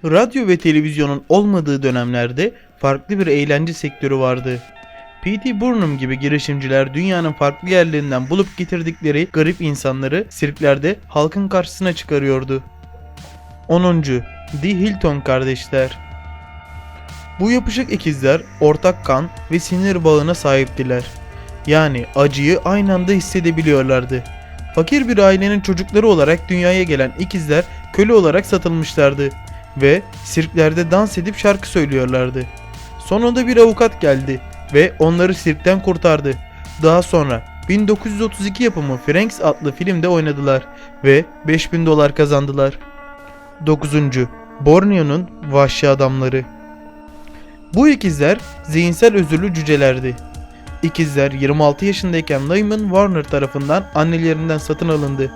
Radyo ve televizyonun olmadığı dönemlerde farklı bir eğlence sektörü vardı. P.T. Barnum gibi girişimciler dünyanın farklı yerlerinden bulup getirdikleri garip insanları sirklerde halkın karşısına çıkarıyordu. 10. The Hilton kardeşler. Bu yapışık ikizler ortak kan ve sinir bağına sahiptiler. Yani acıyı aynı anda hissedebiliyorlardı. Fakir bir ailenin çocukları olarak dünyaya gelen ikizler köle olarak satılmışlardı ve sirklerde dans edip şarkı söylüyorlardı. Sonunda bir avukat geldi ve onları sirkten kurtardı. Daha sonra 1932 yapımı Franks adlı filmde oynadılar ve $5000 kazandılar. 9. Borneo'nun vahşi adamları. Bu ikizler zihinsel özürlü cücelerdi. İkizler 26 yaşındayken Lyman Warner tarafından annelerinden satın alındı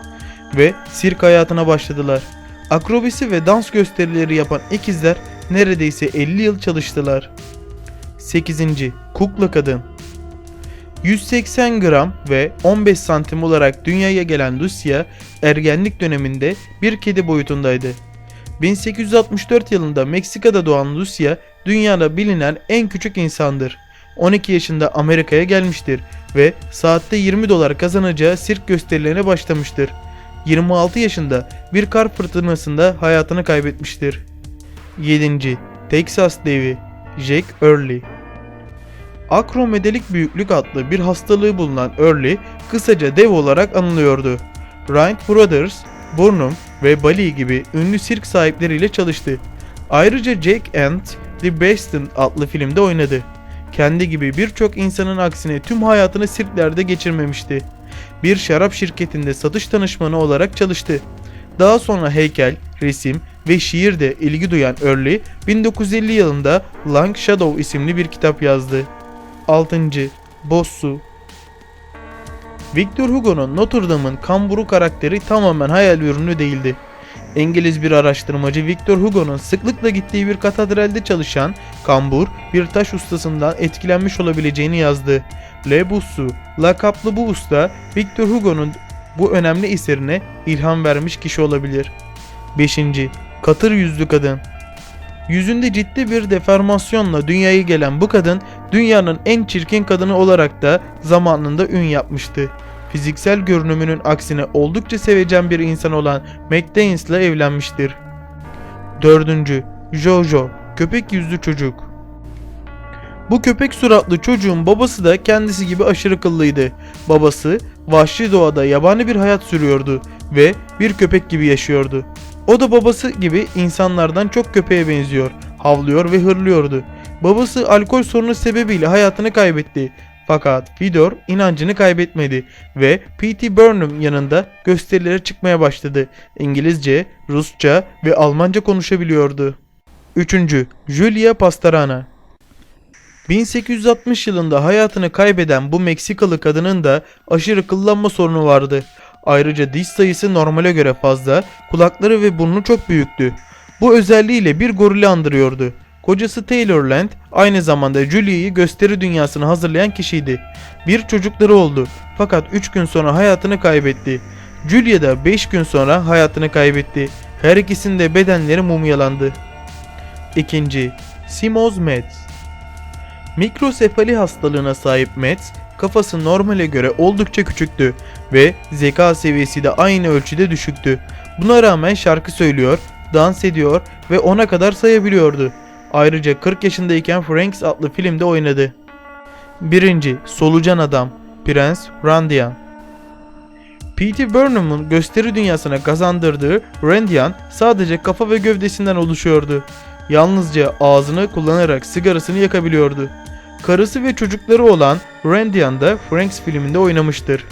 ve sirk hayatına başladılar. Akrobasi ve dans gösterileri yapan ikizler neredeyse 50 yıl çalıştılar. 8. Kukla Kadın. 180 gram ve 15 santim olarak dünyaya gelen Lucia ergenlik döneminde bir kedi boyutundaydı. 1864 yılında Meksika'da doğan Lucia dünyada bilinen en küçük insandır. 12 yaşında Amerika'ya gelmiştir ve saatte $20 kazanacağı sirk gösterilerine başlamıştır. 26 yaşında bir kar fırtınasında hayatını kaybetmiştir. 7. Texas Devi Jack Early. Akromedelik büyüklük adlı bir hastalığı bulunan Early kısaca dev olarak anılıyordu. Wright Brothers, Burnham ve Bali gibi ünlü sirk sahipleriyle çalıştı. Ayrıca Jack and the Beanstalk adlı filmde oynadı. Kendi gibi birçok insanın aksine tüm hayatını sirklerde geçirmemişti. Bir şarap şirketinde satış danışmanı olarak çalıştı. Daha sonra heykel, resim ve şiirde ilgi duyan Early, 1950 yılında Long Shadow isimli bir kitap yazdı. 6. Bossu. Victor Hugo'nun Notre Dame'ın kamburu karakteri tamamen hayal ürünü değildi. İngiliz bir araştırmacı Victor Hugo'nun sıklıkla gittiği bir katedralde çalışan kambur bir taş ustasından etkilenmiş olabileceğini yazdı. Le Bossu lakaplı bu usta Victor Hugo'nun bu önemli eserine ilham vermiş kişi olabilir. 5. Katır yüzlü kadın. Yüzünde ciddi bir deformasyonla dünyaya gelen bu kadın dünyanın en çirkin kadını olarak da zamanında ün yapmıştı. Fiziksel görünümünün aksine oldukça sevecen bir insan olan McDaniels ile evlenmiştir. 4. Jojo, köpek yüzlü çocuk. Bu köpek suratlı çocuğun babası da kendisi gibi aşırı kıllıydı. Babası vahşi doğada yabani bir hayat sürüyordu ve bir köpek gibi yaşıyordu. O da babası gibi insanlardan çok köpeğe benziyor, havlıyor ve hırlıyordu. Babası alkol sorunu sebebiyle hayatını kaybetti. Fakat Fedor inancını kaybetmedi ve P.T. Barnum yanında gösterilere çıkmaya başladı. İngilizce, Rusça ve Almanca konuşabiliyordu. 3. Julia Pastarana. 1860 yılında hayatını kaybeden bu Meksikalı kadının da aşırı kıllanma sorunu vardı. Ayrıca diş sayısı normale göre fazla, kulakları ve burnu çok büyüktü. Bu özelliğiyle bir gorili andırıyordu. Kocası Taylor Land aynı zamanda Julia'yı gösteri dünyasına hazırlayan kişiydi. Bir çocukları oldu fakat 3 gün sonra hayatını kaybetti. Julia da 5 gün sonra hayatını kaybetti. Her ikisinde bedenleri mumyalandı. 2. Simoz Metz. Mikrosefali hastalığına sahip Metz, kafası normale göre oldukça küçüktü ve zeka seviyesi de aynı ölçüde düşüktü. Buna rağmen şarkı söylüyor, dans ediyor ve 10'a kadar sayabiliyordu. Ayrıca 40 yaşındayken Franks adlı filmde oynadı. 1. Solucan Adam Prens Randian. P.T. Barnum'un gösteri dünyasına kazandırdığı Randian sadece kafa ve gövdesinden oluşuyordu. Yalnızca ağzını kullanarak sigarasını yakabiliyordu. Karısı ve çocukları olan Randian da Franks filminde oynamıştır.